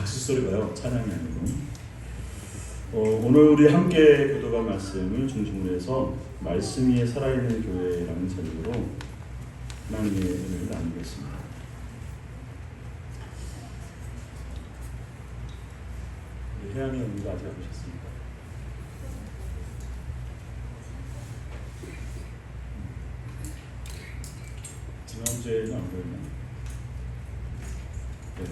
박수 소리가요, 찬양이 아니고. 오늘 우리 함께 교도관 말씀을 중심으로 해서 말씀 위에 살아있는 교회라는 제목으로 하나님의 은혜를 나누겠습니다. 혜연이 언니가 아직 안 오셨습니까? 지난주에는 안 보였나요? 네.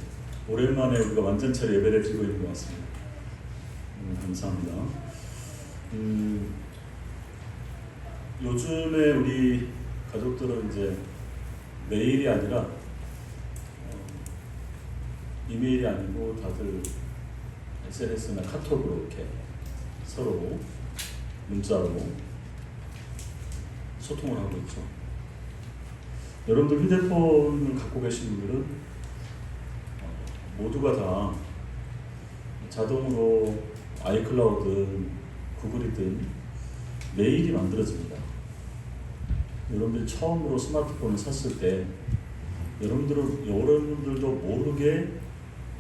오랜만에 우리가 완전체로 예배를 드리고 있는 것 같습니다. 감사합니다. 요즘에 우리 가족들은 이제 메일이 아니라 이메일이 아니고 다들 SNS나 카톡으로 이렇게 서로 문자로 소통을 하고 있죠. 여러분들 휴대폰을 갖고 계신 분들은 모두가 다 자동으로 아이클라우드든 구글이든 메일이 만들어집니다. 여러분들이 처음으로 스마트폰을 샀을 때 여러분들도 모르게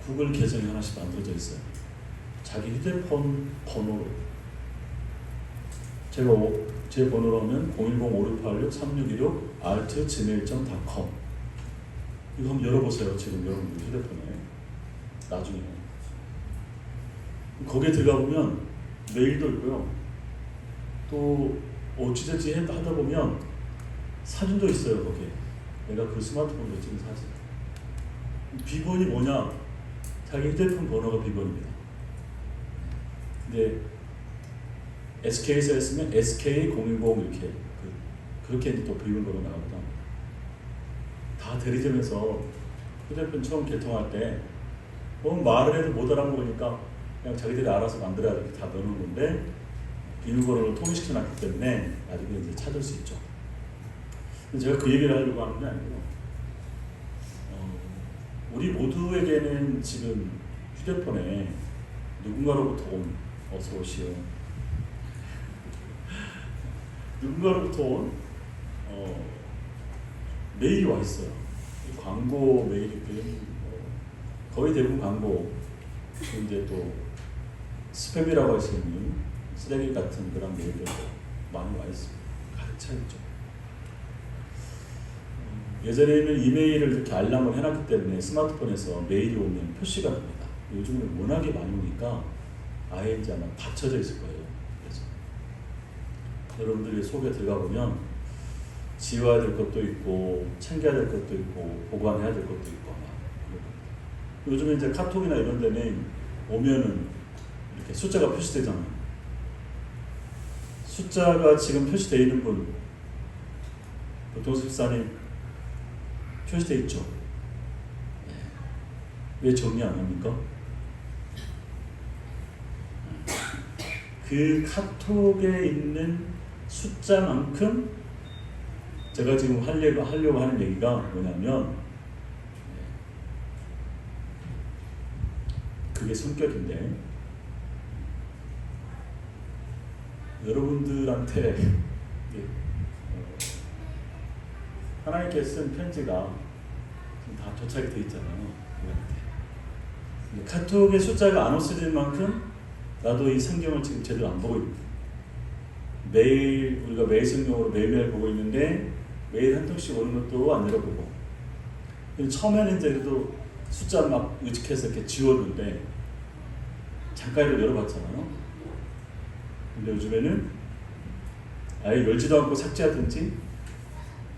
구글 계정이 하나씩 만들어져 있어요. 자기 휴대폰 번호로. 제 번호로 하면 010-5686-3616 alt@gmail.com. 이거 한번 열어보세요. 지금 여러분들 휴대폰에. 나중에 거기에 들어가 보면 메일도 있고요. 또 어찌저찌 하다 보면 사진도 있어요. 거기에 내가 그 스마트폰으로 찍은 사진. 비번이 뭐냐? 자기 휴대폰 번호가 비번입니다. 근데 SK에서 했으면 SK010 이렇게 그렇게 또 비밀번호 나오다. 다 대리점에서 휴대폰 처음 개통할 때 말을 해도 못 알아먹으니까 그냥 자기들이 알아서 만들어야 이렇게 다 넣는 건데 비밀번호를 통일시켜 놨기 때문에 나중에 이제 찾을 수 있죠. 근데 제가 그 얘기를 하려고 하는 게 아니고 우리 모두에게는 지금 휴대폰에 누군가로부터 온 어서 오시오. 누군가로부터 온 메일이 와 있어요. 광고 메일이든 거의 대부분 광고. 근데 또 스팸이라고 할 수 있는 쓰레기 같은 그런 메일들도 많이 와 있습니다. 가득 차 있죠. 예전에는 이메일을 이렇게 알람을 해놨기 때문에 스마트폰에서 메일이 오면 표시가 됩니다. 요즘은 워낙에 많이 오니까 아예 이제 아마 받쳐져 있을 거예요. 그래서 여러분들이 속에 들어가 보면 지워야 될 것도 있고 챙겨야 될 것도 있고 보관해야 될 것도 있고 아마 요즘에 이제 카톡이나 이런 데는 오면은 이렇게 숫자가 표시되잖아요. 숫자가 지금 표시되어 있는 분 보통 집사님 표시되어 있죠. 왜 정리 안 합니까? 그 카톡에 있는 숫자만큼 제가 지금 하려고 하는 얘기가 뭐냐면 그게 성격인데 여러분들한테 하나님께 쓴 편지가 지금 다 도착이 돼 있잖아요. 우리한테. 카톡의 숫자가 안 없어질 만큼 나도 이 성경을 지금 제대로 안 보고 있습니다. 매일 우리가 매일 성경으로 매일매일 보고 있는데 매일 한 통씩 오는 것도 안 열어보고 처음에는 이제 그래도 숫자 막 의식해서 이렇게 지웠는데 잠깐이라도 열어봤잖아요. 근데 요즘에는 아예 열지도 않고 삭제하든지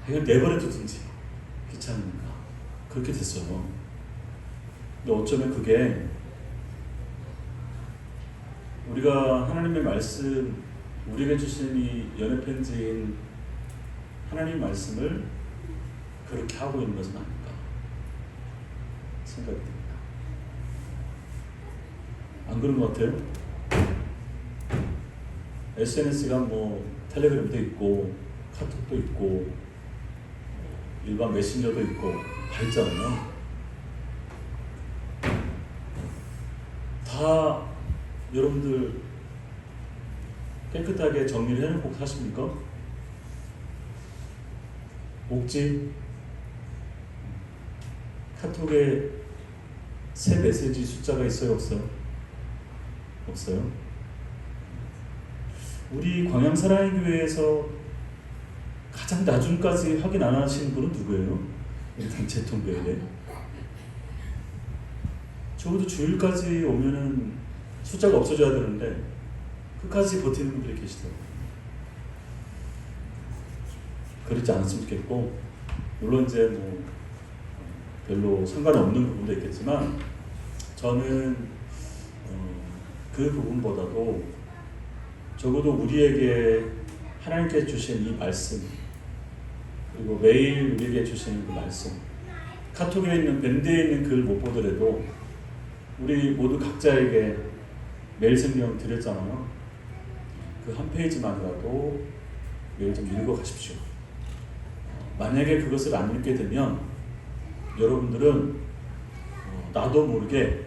그냥 내버려두든지 귀찮으니까 그렇게 됐어요. 근데 어쩌면 그게 우리가 하나님의 말씀 우리에게 주신 이 연애 편지인 하나님 말씀을 그렇게 하고 있는 것은 아닐까 생각이 듭니다. 안 그런 것 같아요? SNS가 뭐 텔레그램도 있고 카톡도 있고 일반 메신저도 있고 다 있잖아요. 다 여러분들 깨끗하게 정리를 해놓고 사십니까? 목지 카톡에 새 메시지 숫자가 있어요, 없어요? 없어요? 우리 광양사랑의 교회에서 가장 나중까지 확인 안 하시는 분은 누구예요? 단체 통배에. 적어도 주일까지 오면은 숫자가 없어져야 되는데 끝까지 버티는 분들이 계시더라고요. 그렇지 않았으면 좋겠고, 물론 이제 뭐 별로 상관이 없는 부분도 있겠지만, 저는 그 부분보다도 적어도 우리에게 하나님께 주신 이 말씀, 그리고 매일 우리에게 주시는 그 말씀, 카톡에 있는 밴드에 있는 글 못 보더라도 우리 모두 각자에게 매일 성경 드렸잖아요. 그 한 페이지만이라도 매일 좀 읽어가십시오. 만약에 그것을 안 읽게 되면 여러분들은 나도 모르게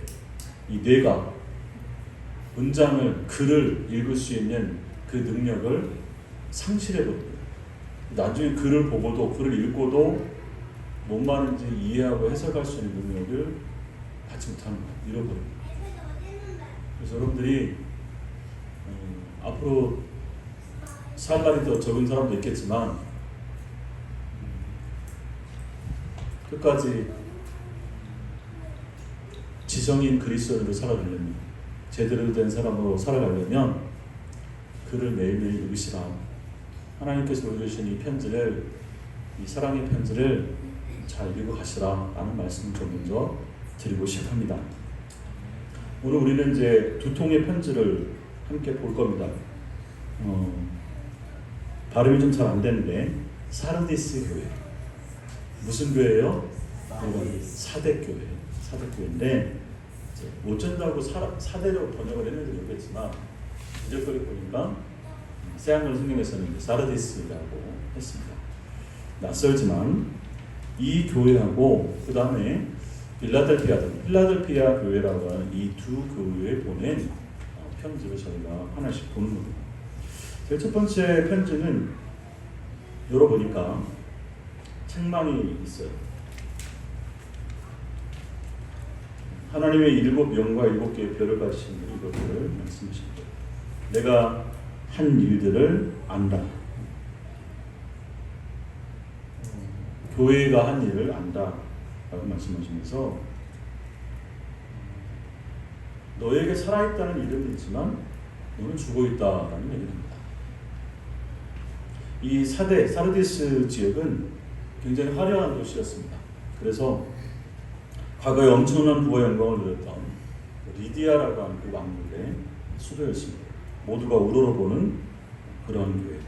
이 뇌가 문장을, 글을 읽을 수 있는 그 능력을 상실해버려요. 나중에 글을 보고도, 글을 읽고도 뭔 말인지 이해하고 해석할 수 있는 능력을 받지 못하는 거예요. 잃어버립니다. 그래서 여러분들이 앞으로 살 날이 더 적은 사람도 있겠지만 끝까지 지성인 그리스도인으로 살아가려면, 제대로 된 사람으로 살아가려면 글을 매일매일 읽으시라. 하나님께서 보여주신 이 편지를, 이 사랑의 편지를 잘 읽어가시라 라는 말씀을 좀 먼저 드리고 시작합니다. 오늘 우리는 이제 두 통의 편지를 함께 볼 겁니다. 발음이 좀 잘 안 되는데, 사르디스 교회. 무슨 교회예요? 사대교회. 사대교회인데, 어쩐다고 사대로 번역을 했는지 모르겠지만, 기적거리 보니까 새한글 성경에서는 사르디스라고 했습니다. 낯설지만 이 교회하고 그 다음에 필라델피아 교회라고 하는 이 두 교회에 보낸 편지를 저희가 하나씩 보는 겁니다. 제일 첫 번째 편지는 열어보니까 책망이 있어요. 하나님의 7영과 7개의 별을 가지신 이것들을 말씀하십니다. 내가 한 일들을 안다. 교회가 한 일을 안다 라고 말씀하시면서 너에게 살아있다는 이름이 있지만 너는 죽어있다라는 얘기를 합니다. 이 사르디스 지역은 굉장히 화려한 도시였습니다. 그래서 과거에 엄청난 부와 영광을 누렸던 리디아라고 하는 그 왕국의 수도였습니다. 모두가 우러러보는 그런 교회.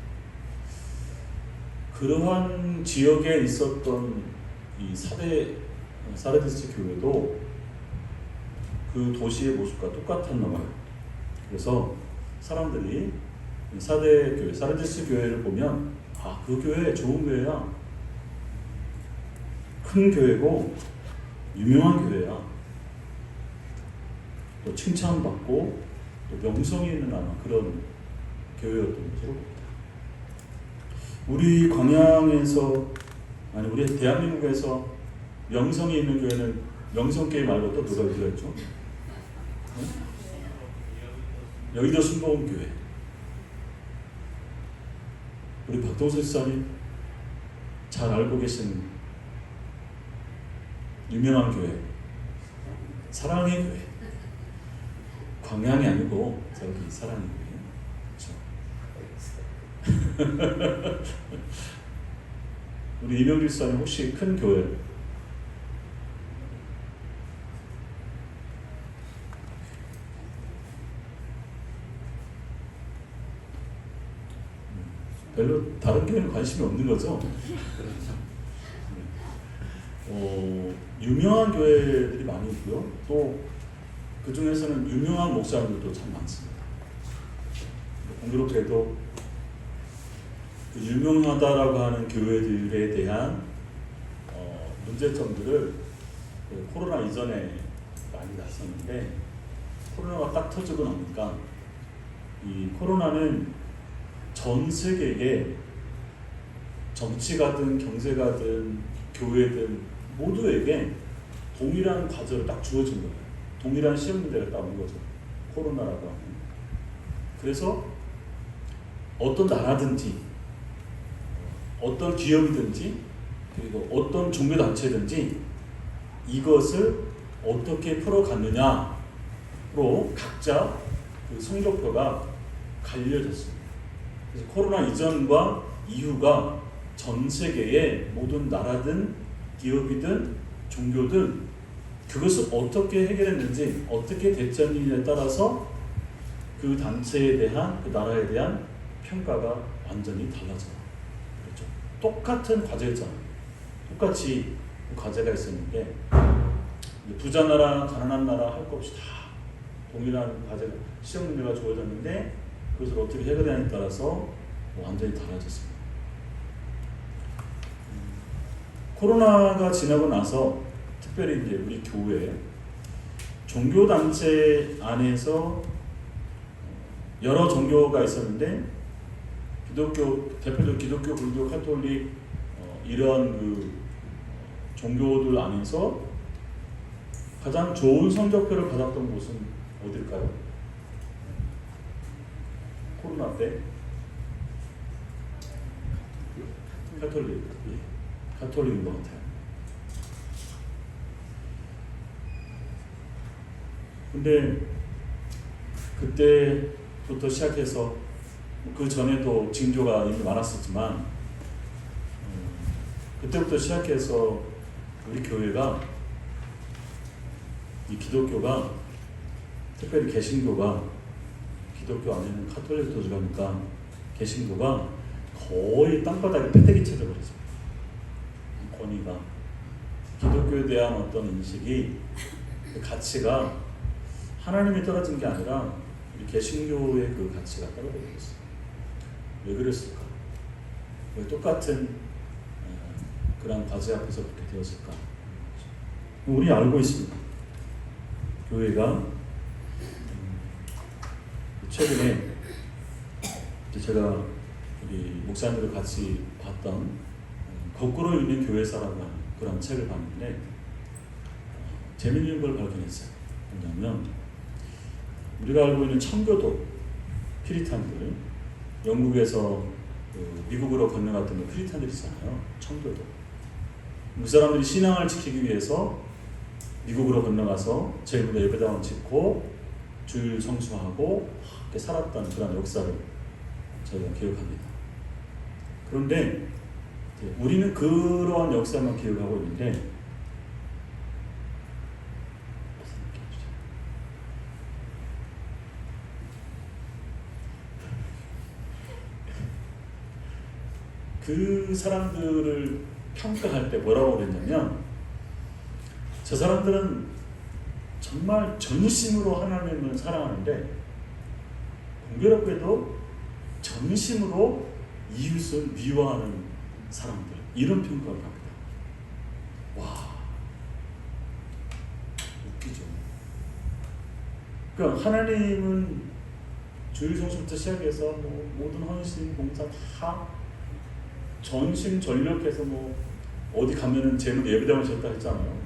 그러한 지역에 있었던 이 사르디스 교회도 그 도시의 모습과 똑같았나 봐요. 그래서 사람들이 사르디스 교회를 보면 그 교회 좋은 교회야. 큰 교회고 유명한 교회야. 또 칭찬받고 또 명성이 있는 아마 그런 교회였던 것으로 봅니다. 우리 광양에서, 아니 우리 대한민국에서 명성이 있는 교회는 명성교회 말고 또 누가 있죠? 여의도 순복음교회. 우리 박동석 목사님 잘 알고 계신 유명한 교회, 사랑의 교회. 광양이 아니고 저기 사랑의 교회. 그렇죠? 우리 이명길 목사님 혹시 큰 교회? 별로 다른 교회는 관심이 없는 거죠? 유명한 교회들이 많이 있고요. 또 그 중에서는 유명한 목사님들도 참 많습니다. 공교롭게도 그 유명하다라고 하는 교회들에 대한 문제점들을 그 코로나 이전에 많이 났었는데, 코로나가 딱 터지고 나니까 이 코로나는 전 세계에 정치가든 경제가든 교회든 모두에게 동일한 과제로 딱 주어진 거예요. 동일한 시험 문제가 딱 온 거죠. 코로나라고 하는. 그래서 어떤 나라든지 어떤 기업이든지 그리고 어떤 종교단체든지 이것을 어떻게 풀어갔느냐로 각자 그 성적표가 갈려졌습니다. 그래서 코로나 이전과 이후가 전 세계의 모든 나라든 기업이든 종교든 그것을 어떻게 해결했는지 어떻게 대처했느냐에 따라서 그 단체에 대한 그 나라에 대한 평가가 완전히 달라져요. 그렇죠? 똑같은 과제였잖아요. 똑같이 과제가 있었는데 부자 나라, 가난한 나라 할 것 없이 다 동일한 과제가 시험 문제가 주어졌는데 그것을 어떻게 해결하냐에 따라서 완전히 달라졌습니다. 코로나가 지나고 나서 특별히 이제 우리 교회 종교 단체 안에서 여러 종교가 있었는데 기독교 대표적으로 기독교, 불교, 가톨릭 이런 그 종교들 안에서 가장 좋은 성적표를 받았던 곳은 어딜까요? 코로나 때 가톨릭, 가톨릭인 것 같아요. 근데 그때부터 시작해서 그 전에도 징조가 이미 많았었지만 그때부터 시작해서 우리 교회가 이 기독교가 특별히 개신교가 기독교 안에는 가톨릭도 들어가니까 개신교가 거의 땅바닥에 패대기 쳐져버렸습니다. 권위가 기독교에 대한 어떤 인식이 그 가치가 하나님이 떨어진 게 아니라 우리 개신교의 그 가치가 떨어졌어요. 왜 그랬을까? 왜 똑같은 그런 과제 앞에서 그렇게 되었을까? 우리 알고 있습니다. 교회가 최근에 제가 우리 목사님들 같이 봤던 거꾸로 읽는 교회사라고 하는 그런 책을 봤는데 재미있는 걸 발견했어요. 뭐냐면 우리가 알고 있는 청교도 피리탄들, 영국에서 미국으로 건너갔던 피리탄들 있잖아요. 청교도. 그 사람들이 신앙을 지키기 위해서 미국으로 건너가서 제일부터 예배당을 짓고 주일 성수하고 이렇게 살았던 그런 역사를 저희가 기억합니다. 그런데 우리는 그러한 역사만 기억하고 있는데 그 사람들을 평가할 때 뭐라고 그랬냐면 저 사람들은 정말 전심으로 하나님을 사랑하는데 공교롭게도 전심으로 이웃을 미워하는 사람들 이런 평가를 합니다. 와 웃기죠. 그러니까 하나님은 주일 성수부터 시작해서 뭐 모든 헌신 봉사 다 전심 전력해서 뭐 어디 가면은 재물 예배당을 졌다 했잖아요.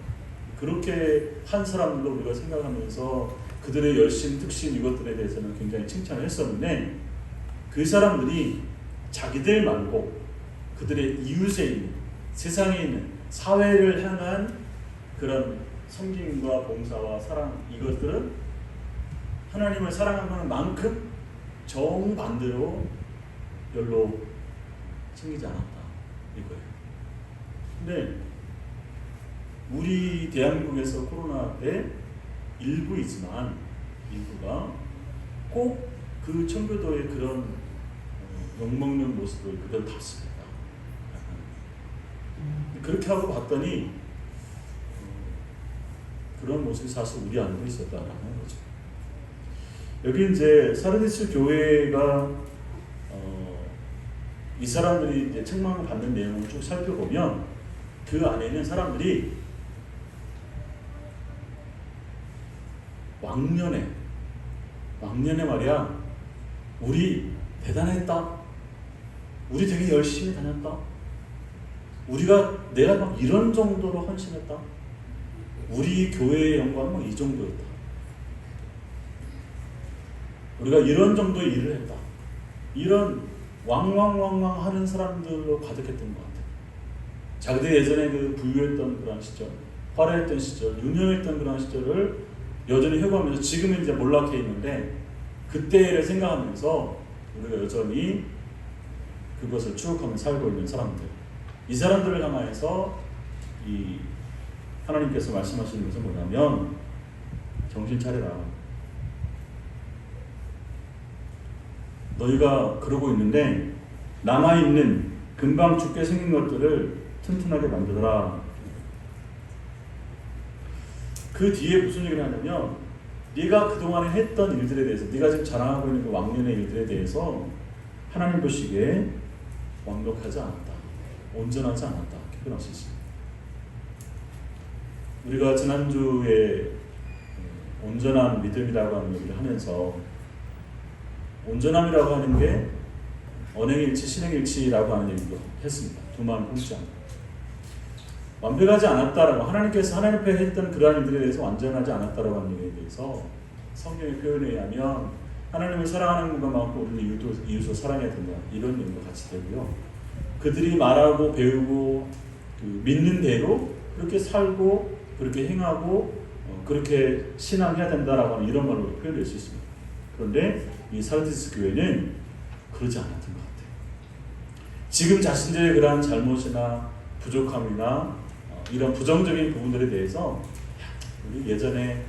그렇게 한 사람들로 우리가 생각하면서 그들의 열심, 특심 이것들에 대해서는 굉장히 칭찬을 했었는데 그 사람들이 자기들 말고 그들의 이웃에 있는 세상에 있는 사회를 향한 그런 섬김과 봉사와 사랑 이것들은 하나님을 사랑하는 만큼 정반대로 별로 챙기지 않았다 이거예요. 근데 우리 대한민국에서 코로나 때 일부이지만 일부가 꼭 그 청교도의 그런 욕먹는 모습을 그대로 봤습니다. 그렇게 하고 봤더니 그런 모습이 사실 우리 안에도 있었다라는 거죠. 여기 이제 사르디스 교회가 이 사람들이 이제 책망을 받는 내용을 쭉 살펴보면 그 안에는 사람들이 왕년에 말이야 우리 대단했다. 우리 되게 열심히 다녔다. 내가 막 이런 정도로 헌신했다. 우리 교회의 영광은 이 정도였다. 우리가 이런 정도의 일을 했다. 이런 왕왕왕왕 하는 사람들로 가득했던 것 같아요. 자기들 예전에 그 부유했던 그런 시절, 화려했던 시절, 유명했던 그런 시절을 여전히 회고하면서 지금은 이제 몰락해 있는데 그때를 생각하면서 우리가 여전히 그것을 추억하며 살고 있는 사람들, 이 사람들을 향하여서 이 하나님께서 말씀하시는 것은 뭐냐면 정신 차려라. 너희가 그러고 있는데 남아있는 금방 죽게 생긴 것들을 튼튼하게 만들어라. 그 뒤에 무슨 얘기를 하냐면 네가 그동안에 했던 일들에 대해서, 네가 지금 자랑하고 있는 그 왕년의 일들에 대해서 하나님 보시기에 완벽하지 않았다, 온전하지 않았다, 이렇게 표현할 수 있습니다. 우리가 지난주에 온전한 믿음이라고 하는 얘기를 하면서 온전함이라고 하는 게 언행일치, 신행일치라고 하는 얘기도 했습니다. 두 마음 품지 않고 완벽하지 않았다라고, 하나님께서 하나님 앞에 했던 그러한 일들에 대해서 완전하지 않았다라고 하는 얘기에 대해서 성경의 표현에 의하면 하나님을 사랑하는 것만큼 우리는 이웃을 사랑해야 된다, 이런 의미도 같이 되고요. 그들이 말하고 배우고 믿는 대로 그렇게 살고 그렇게 행하고 그렇게 신앙해야 된다라고 하는 이런 말로 표현될 수 있습니다. 그런데 이 사르디스 교회는 그러지 않았던 것 같아요. 지금 자신들의 그러한 잘못이나 부족함이나 이런 부정적인 부분들에 대해서 우리 예전에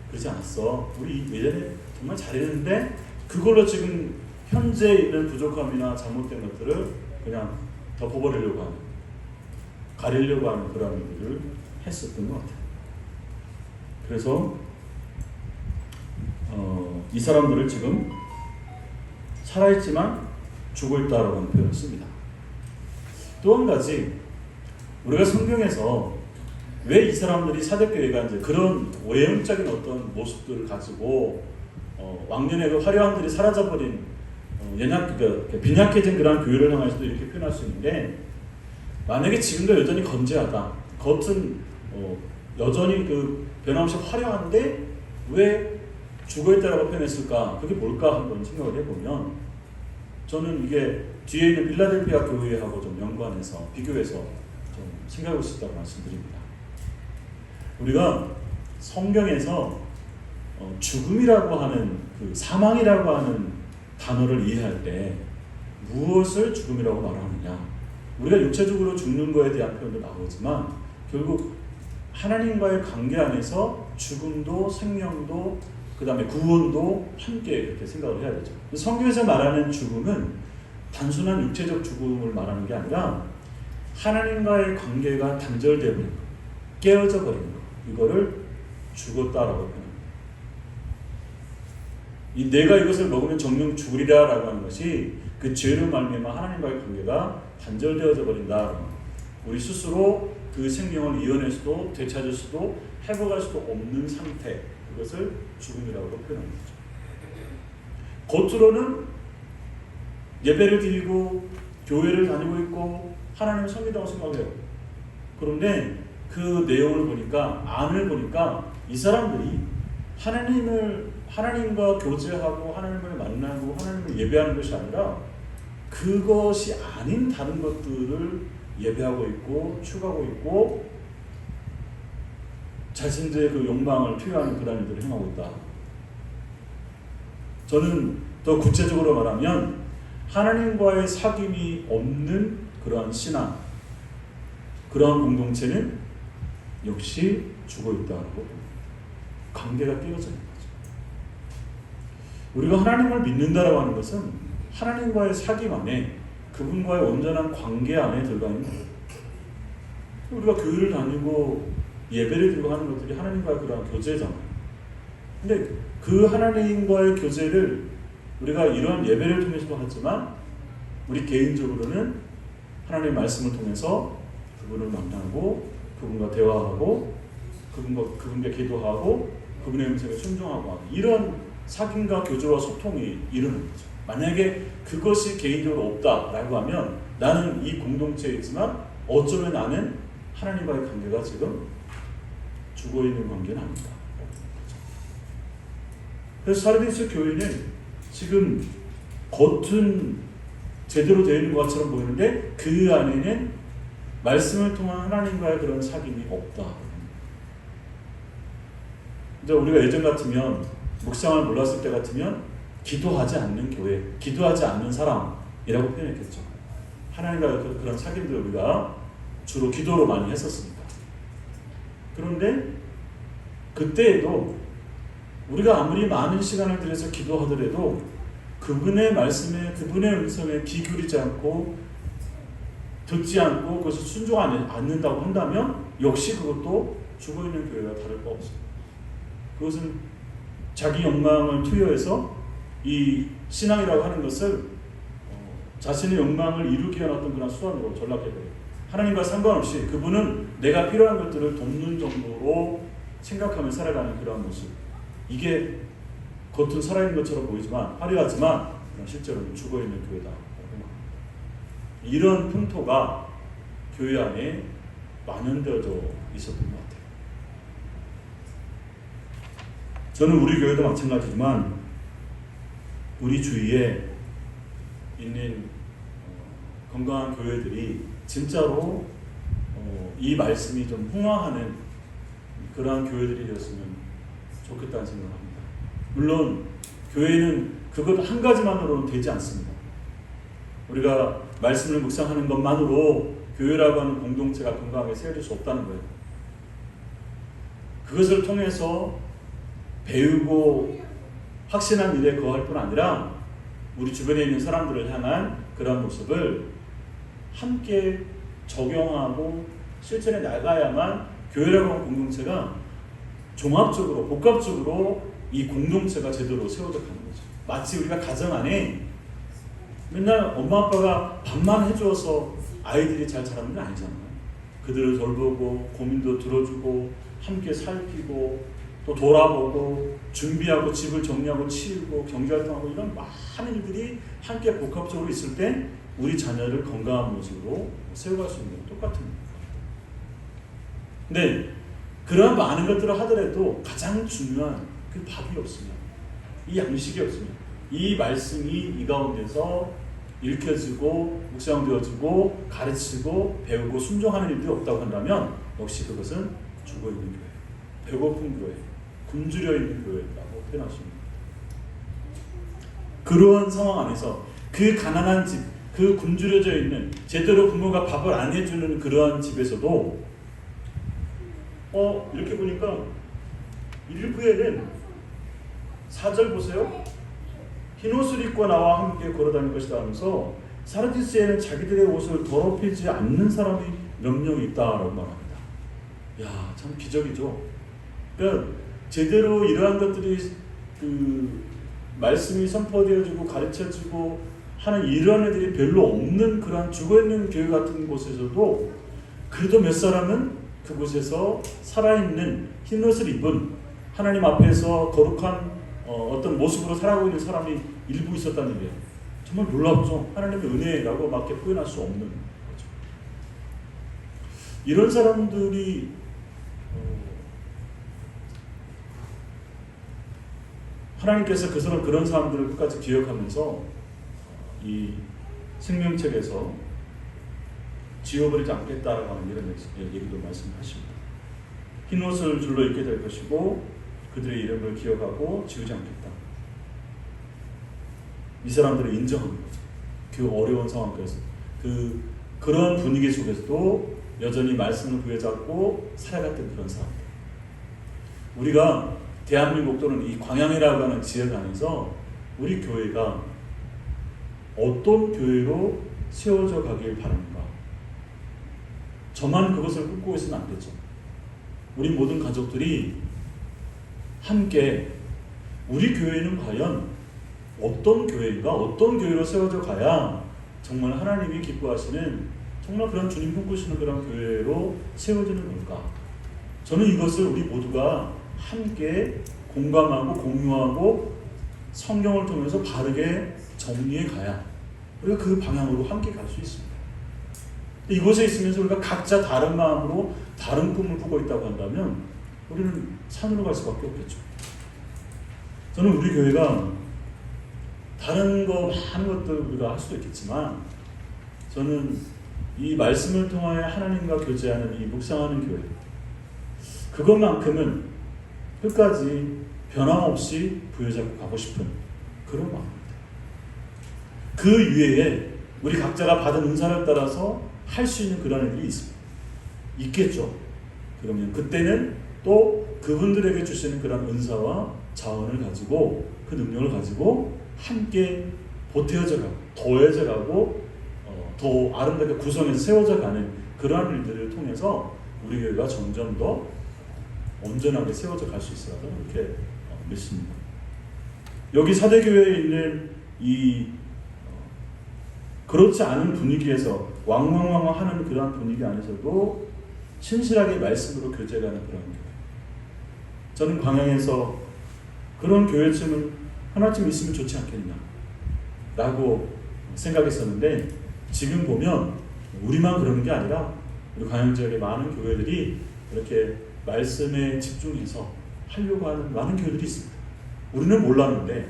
그러지 않았어, 우리 예전에 정말 잘했는데 그걸로 지금 현재 있는 부족함이나 잘못된 것들을 그냥 덮어버리려고 하는, 가리려고 하는 그런 일들을 했었던 것 같아요. 그래서 이 사람들을 지금 살아있지만 죽어있다라고 하는 표현을 씁니다. 또 한 가지, 우리가 성경에서 왜 이 사람들이 사대교회가 이제 그런 외형적인 어떤 모습들을 가지고 왕년의 그 화려함들이 사라져버린 빈약해진 그런 교회를 향해서도 이렇게 표현할 수 있는데, 만약에 지금도 여전히 건재하다, 겉은 여전히 그 변함없이 화려한데 왜 죽어있다라고 표현했을까? 그게 뭘까 한번 생각을 해보면, 저는 이게 뒤에 있는 필라델피아 교회하고 좀 연관해서 비교해서 좀 생각할 수 있다고 말씀드립니다. 우리가 성경에서 죽음이라고 하는 그 사망이라고 하는 단어를 이해할 때 무엇을 죽음이라고 말하느냐, 우리가 육체적으로 죽는 거에 대한 표현도 나오지만 결국 하나님과의 관계 안에서 죽음도 생명도 그 다음에 구원도 함께 이렇게 생각을 해야 되죠. 성경에서 말하는 죽음은 단순한 육체적 죽음을 말하는 게 아니라 하나님과의 관계가 단절되어 버린 것, 깨어져 버린 것, 이거를 죽었다라고 표현합니다. 내가 이것을 먹으면 정녕 죽으리라 라고 하는 것이 그 죄로 말미암아 하나님과의 관계가 단절되어져 버린다. 우리 스스로 그 생명을 이어낼 수도 되찾을 수도 회복할 수도 없는 상태, 그것을 죽음이라고 표현하는 거죠. 겉으로는 예배를 드리고 교회를 다니고 있고 하나님을 섬긴다고 생각해요. 그런데 그 내용을 보니까, 안을 보니까 이 사람들이 하나님과 교제하고 하나님을 만나고 하나님을 예배하는 것이 아니라 그것이 아닌 다른 것들을 예배하고 있고 추구하고 있고 자신들의 그 욕망을 투여하는 그런 일들을 행하고 있다. 저는 더 구체적으로 말하면 하나님과의 사귐이 없는 그러한 신앙, 그러한 공동체는 역시 죽어있다고, 관계가 깨어져 있는 거죠. 우리가 하나님을 믿는다라고 하는 것은 하나님과의 사귐 안에, 그분과의 온전한 관계 안에 들어가 있는 거예요. 우리가 교회를 다니고 예배를 드리고 하는 것들이 하나님과의 그런 교제잖아요. 근데 그 하나님과의 교제를 우리가 이런 예배를 통해서도 하지만 우리 개인적으로는 하나님의 말씀을 통해서 그분을 만나고 그분과 대화하고 그분께 기도하고 그분의 음성에 순종하고 하는 이런 사귐과 교제와 소통이 이루는 거죠. 만약에 그것이 개인적으로 없다라고 하면 나는 이 공동체에 있지만 어쩌면 나는 하나님과의 관계가 지금 죽어있는 관계는 아니다. 그래서 사르디스 교회는 지금 겉은 제대로 되어 있는 것처럼 보이는데 그 안에는 말씀을 통한 하나님과의 그런 사귐이 없다. 이제 우리가 예전 같으면 묵상을 몰랐을 때 같으면 기도하지 않는 교회, 기도하지 않는 사람이라고 표현했겠죠. 하나님과 그런 사귐들 우리가 주로 기도로 많이 했었으니까. 그런데 그때에도 우리가 아무리 많은 시간을 들여서 기도하더라도 그분의 말씀에, 그분의 음성에 귀 기울이지 않고 듣지 않고 그것을 순종하지 않는다고 한다면 역시 그것도 죽어있는 교회가 다를 바 없습니다. 그것은 자기 욕망을 투여해서 이 신앙이라고 하는 것을 자신의 욕망을 이루기 위한 어떤 그런 수단으로 전락해버려요. 하나님과 상관없이 그분은 내가 필요한 것들을 돕는 정도로 생각하며 살아가는 그러한 모습. 이게 겉은 살아있는 것처럼 보이지만 화려하지만 실제로는 죽어있는 교회다. 이런 풍토가 교회 안에 만연되어져 있었던 것 같아요. 저는 우리 교회도 마찬가지지만 우리 주위에 있는 건강한 교회들이 진짜로 이 말씀이 좀 흥화하는 그러한 교회들이 되었으면 좋겠다는 생각을 합니다. 물론 교회는 그것 한 가지만으로는 되지 않습니다. 우리가 말씀을 묵상하는 것만으로 교회라고 하는 공동체가 건강하게 세워질 수 없다는 거예요. 그것을 통해서 배우고 확신한 일에 거할 뿐 아니라 우리 주변에 있는 사람들을 향한 그런 모습을 함께 적용하고 실천해 나가야만 교회라고 하는 공동체가 종합적으로 복합적으로 이 공동체가 제대로 세워져 가는 거죠. 마치 우리가 가정 안에 맨날 엄마 아빠가 밥만 해주어서 아이들이 잘 자라는 게 아니잖아요. 그들을 돌보고 고민도 들어주고 함께 살피고 또 돌아보고 준비하고 집을 정리하고 치우고 경제활동하고 이런 많은 일들이 함께 복합적으로 있을 때 우리 자녀를 건강한 모습으로 세워갈 수 있는 건 똑같은 거예요. 근데 그런 많은 것들을 하더라도 가장 중요한 그 밥이 없으면, 이 양식이 없으면, 이 말씀이 이 가운데서 읽혀지고 묵상되어지고 가르치고 배우고 순종하는 일들이 없다고 한다면 역시 그것은 죽어있는 교회, 배고픈 교회, 굶주려 있는 교회라고 표현할 수 있습니다. 그러한 상황 안에서 그 가난한 집, 그 굶주려져 있는 제대로 부모가 밥을 안 해주는 그러한 집에서도 이렇게 보니까 일부에는 4절 보세요. 흰옷을 입고 나와 함께 걸어다닐 것이다 하면서 사르디스에는 자기들의 옷을 더럽히지 않는 사람이 몇 명 있다라고 말합니다. 야, 참 기적이죠. 그러니까 제대로 이러한 것들이 그 말씀이 선포되어지고 가르쳐지고 하는 이러한 애들이 별로 없는 그런 죽어있는 교회 같은 곳에서도 그래도 몇 사람은 그곳에서 살아있는 흰옷을 입은 하나님 앞에서 거룩한 어떤 모습으로 살아가고 있는 사람이 일부 있었다는 게 정말 놀랍죠. 하나님의 은혜라고 밖에 표현할 수 없는 거죠. 이런 사람들이 하나님께서 그런 사람들을 끝까지 기억하면서 이 생명책에서 지워버리지 않겠다라고 하는 이런 얘기도 말씀하십니다. 흰옷을 줄로 입게 될 것이고 그들의 이름을 기억하고 지우지 않겠다. 이 사람들을 인정하는 거죠. 그 어려운 상황 속에서 그런 분위기 속에서도 여전히 말씀을 부여잡고 살아갔던 그런 사람들. 우리가 대한민국 또는 이 광양이라고 하는 지역 안에서 우리 교회가 어떤 교회로 세워져 가길 바랍니다. 저만 그것을 꿈꾸고 있으면 안 되죠. 우리 모든 가족들이 함께 우리 교회는 과연 어떤 교회인가, 어떤 교회로 세워져 가야 정말 하나님이 기뻐하시는 정말 그런 주님 꿈꾸시는 그런 교회로 세워지는 걸까? 저는 이것을 우리 모두가 함께 공감하고 공유하고 성경을 통해서 바르게 정리해 가야 우리가 그 방향으로 함께 갈 수 있습니다. 이곳에 있으면서 우리가 각자 다른 마음으로 다른 꿈을 꾸고 있다고 한다면 우리는 산으로 갈 수밖에 없겠죠. 저는 우리 교회가 다른 거 많은 것들 우리가 할 수도 있겠지만 저는 이 말씀을 통하여 하나님과 교제하는 이 묵상하는 교회 그것만큼은 끝까지 변함없이 부여잡고 가고 싶은 그런 마음입니다. 그 이외에 우리 각자가 받은 은사를 따라서 할 수 있는 그런 일이 있습니다. 있겠죠. 그러면 그때는 또 그분들에게 주시는 그런 은사와 자원을 가지고 그 능력을 가지고 함께 보태어져 가고 더해져 가고 더 아름답게 구성해서 세워져 가는 그러한 일들을 통해서 우리 교회가 점점 더 온전하게 세워져 갈 수 있으라고 이렇게 믿습니다. 여기 사대교회에 있는 이 그렇지 않은 분위기에서 왕왕왕왕하는 그러한 분위기 안에서도 신실하게 말씀으로 교제가는 그런 교회. 저는 광양에서 그런 교회쯤은 하나쯤 있으면 좋지 않겠냐라고 생각했었는데 지금 보면 우리만 그러는 게 아니라 우리 광양 지역의 많은 교회들이 이렇게 말씀에 집중해서 하려고 하는 많은 교회들이 있습니다. 우리는 몰랐는데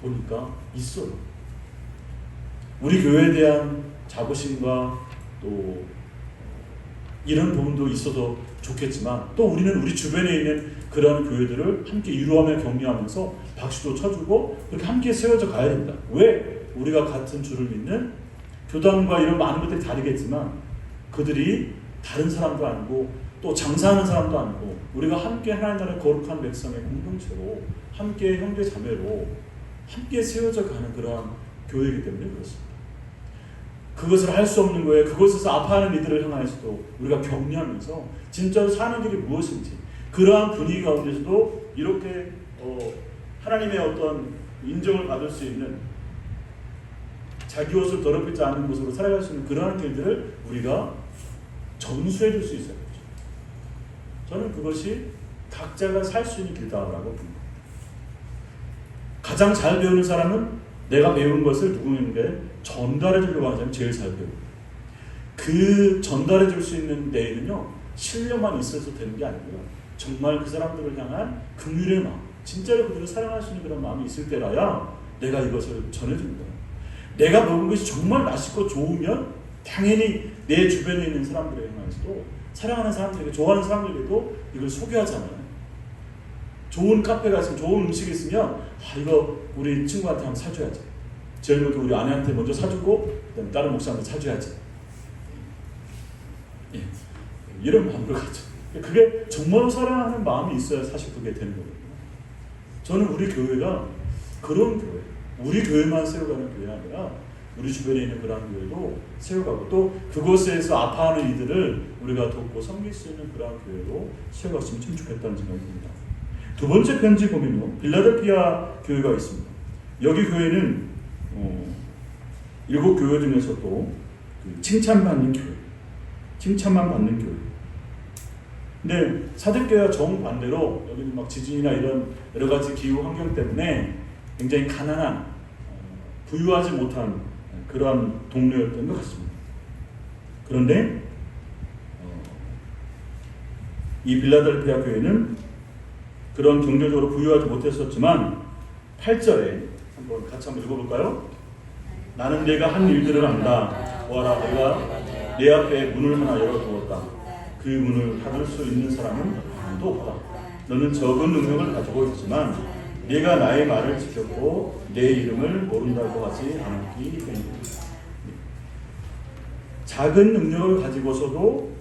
보니까 있어요. 우리 교회에 대한 자부심과 또 이런 부분도 있어도 좋겠지만 또 우리는 우리 주변에 있는 그런 교회들을 함께 위로하며 격려하면서 박수도 쳐주고 그렇게 함께 세워져 가야 됩니다. 왜? 우리가 같은 주를 믿는 교단과 이런 많은 것들이 다르겠지만 그들이 다른 사람도 아니고 또 장사하는 사람도 아니고 우리가 함께 하나님 나라의 거룩한 백성의 공동체로 함께 형제 자매로 함께 세워져 가는 그러한 교회이기 때문에 그렇습니다. 그것을 할 수 없는 거에 그것에서 아파하는 이들을 향하여서도 우리가 격려하면서 진짜로 사는 길이 무엇인지 그러한 분위기 가운데서도 이렇게 하나님의 어떤 인정을 받을 수 있는 자기 옷을 더럽히지 않는 모습으로 살아갈 수 있는 그러한 길들을 우리가 전수해 줄 수 있어야 되죠. 저는 그것이 각자가 살 수 있는 길다라고 봅니다. 가장 잘 배우는 사람은 내가 배운 것을 누구에게 전달해 주려고 하는 사람이 제일 잘 배웁니다. 그 전달해 줄 수 있는 데에는요 실력만 있어서 되는 게 아니고요 정말 그 사람들을 향한 긍휼의 마음, 진짜로 그들을 사랑할 수 있는 그런 마음이 있을 때라야 내가 이것을 전해줍니다. 내가 먹은 것이 정말 맛있고 좋으면 당연히 내 주변에 있는 사람들에 향해서도 사랑하는 사람들에게 좋아하는 사람들에게도 이걸 소개하잖아요. 좋은 카페가 있으면 좋은 음식이 있으면 이거 우리 친구한테 한번 사줘야지. 제일 먼저 우리 아내한테 먼저 사주고 그다음에 다른 목사한테 사줘야지. 예. 이런 마음으로 가죠. 그게 정말로 사랑하는 마음이 있어야 사실 그게 되는 거거든요. 저는 우리 교회가 그런 교회, 우리 교회만 세워가는 교회가 아니라 우리 주변에 있는 그런 교회도 세워가고 또 그곳에서 아파하는 이들을 우리가 돕고 섬길 수 있는 그런 교회로 세워갔으면 참 좋겠다는 생각이 듭니다. 두 번째 편지 보면요, 빌라델피아 교회가 있습니다. 여기 교회는 7교회 중에서도 칭찬받는 교회, 칭찬만 받는 교회. 근데 사대교회와 정반대로 여기는 막 지진이나 이런 여러 가지 기후 환경 때문에 굉장히 가난한 부유하지 못한 그러한 동네였던 것 같습니다. 그런데 이 빌라델피아 교회는 그런 경제적으로 부유하지 못했었지만 8절에 한번 같이 한번 읽어볼까요? 나는 내가 한 일들을 안다. 보아라, 내가 내 앞에 문을 하나 열어두었다. 그 문을 닫을 수 있는 사람은 아무도 없다. 너는 적은 능력을 가지고 있지만 내가 나의 말을 지켰고 내 이름을 모른다고 하지 않았기 때문이다. 작은 능력을 가지고서도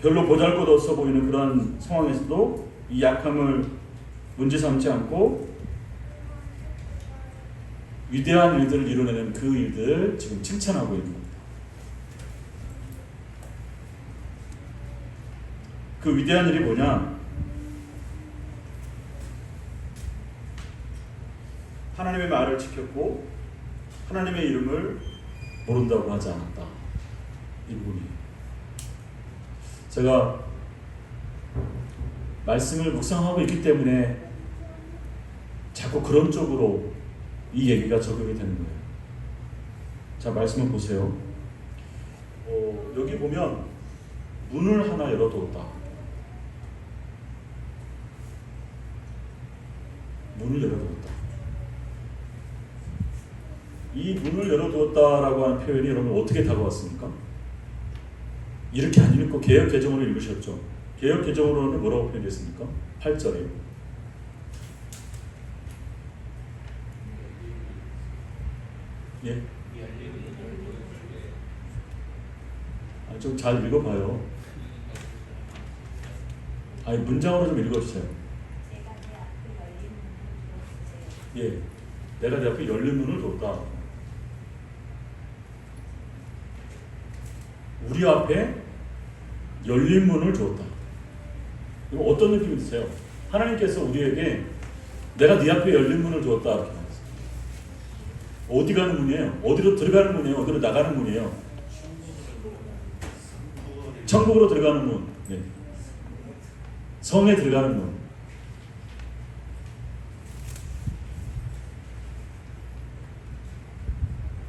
별로 보잘것없어 보이는 그런 상황에서도 이 약함을 문제 삼지 않고 위대한 일들을 이뤄내는 그 일들을 지금 칭찬하고 있는 겁니다. 그 위대한 일이 뭐냐? 하나님의 말을 지켰고 하나님의 이름을 모른다고 하지 않았다. 이 부분이에요. 제가 말씀을 묵상하고 있기 때문에 자꾸 그런 쪽으로 이 얘기가 적용이 되는 거예요. 자, 말씀을 보세요. 여기 보면 문을 하나 열어두었다. 문을 열어두었다. 이 문을 열어두었다라고 하는 표현이 여러분 어떻게 다가왔습니까? 이렇게 안 읽고 개역 개정으로 읽으셨죠? 개역 개정으로는 뭐라고 표현했습니까? 8절에 예? 좀 잘 읽어봐요. 아니 문장으로 좀 읽어주세요. 예, 내가 내 앞에 열린 문을 뒀다. 우리 앞에 열린 문을 주었다. 이거 어떤 느낌이 드세요? 하나님께서 우리에게 내가 네 앞에 열린 문을 주었다 이렇게 말했어요. 어디 가는 문이에요? 어디로 들어가는 문이에요? 어디로 나가는 문이에요? 천국으로 들어가는 문. 네. 성에 들어가는 문.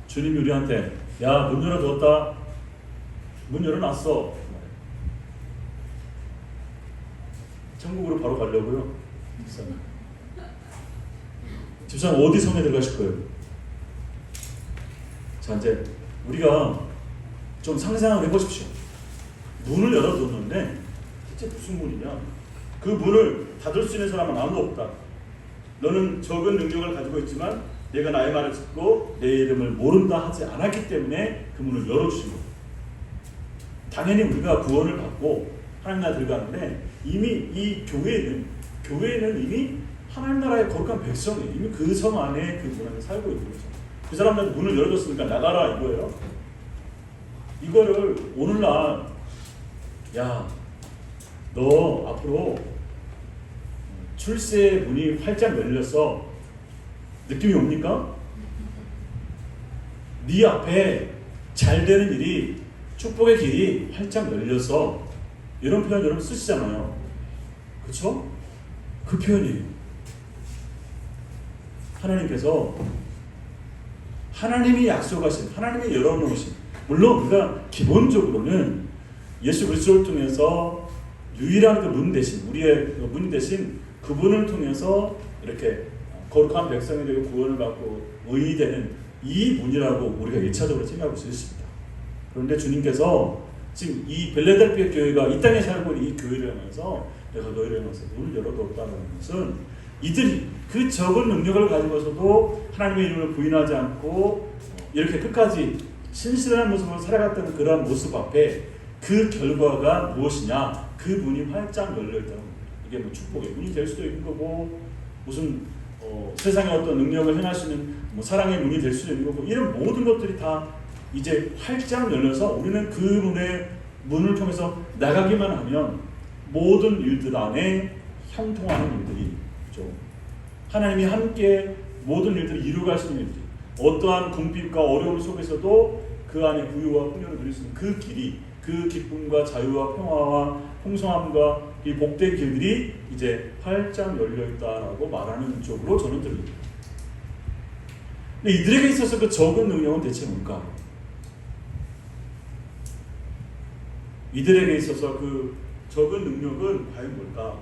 주님이 우리한테 야, 문 열어줬다. 문 열어놨어. 천국으로 바로 가려고요. 집사님 어디 성에 들어가실 거예요? 자, 이제 우리가 좀 상상을 해보십시오. 문을 열어뒀는데 대체 무슨 문이냐? 그 문을 닫을 수 있는 사람은 아무도 없다. 너는 적은 능력을 가지고 있지만 내가 나의 말을 듣고 내 이름을 모른다 하지 않았기 때문에 그 문을 열어주신 거예요. 당연히 우리가 구원을 받고 하나님 나라에 들어가는데 이미 이 교회는 이미 하나님 나라의 거룩한 백성이에요. 이미 그 성 안에 그 문 안에 살고 있는 거죠. 그 사람들한테 문을 열어줬으니까 나가라 이거예요. 이거를 오늘날 야, 너 앞으로 출세의 문이 활짝 열려서 느낌이 옵니까? 네 앞에 잘 되는 일이 축복의 길이 활짝 열려서 이런 표현 여러분 쓰시잖아요. 그렇죠? 그 표현이에요. 하나님께서 하나님이 약속하신 하나님이 열어놓으신 물론 우리가 기본적으로는 예수 그리스도를 통해서 유일한 그 문 대신 우리의 그 문 대신 그분을 통해서 이렇게 거룩한 백성이 되고 구원을 받고 의인이 되는 이 문이라고 우리가 1차적으로 생각하고 있습니다. 그런데 주님께서 지금 이 빌라델피아 교회가 이 땅에 살고 있는 이 교회를 향해서 내가 너희를 향해서 문을 열어뒀다는 것은 이들이 그 적은 능력을 가지고서도 하나님의 이름을 부인하지 않고 이렇게 끝까지 신실한 모습으로 살아갔던 그런 모습 앞에 그 결과가 무엇이냐? 그 문이 활짝 열려있다는 겁니다. 이게 뭐 축복의 문이 될 수도 있는 거고 무슨 세상에 어떤 능력을 행할 수 있는 뭐 사랑의 문이 될 수도 있는 거고 이런 모든 것들이 다 이제 활짝 열려서 우리는 그 문을 통해서 나가기만 하면 모든 일들 안에 형통하는 일들이 그렇죠? 하나님이 함께 모든 일들을 이루어갈 수 있는 일들이 어떠한 궁핍과 어려움 속에서도 그 안에 부유와 풍요를 누릴 수 있는 그 길이 그 기쁨과 자유와 평화와 풍성함과 이 복된 길들이 이제 활짝 열려있다라고 말하는 쪽으로 저는 들립니다. 근데 이들에게 있어서 그 적은 능력은 대체 뭘까? 이들에게 있어서 그 적은 능력은 과연 뭘까?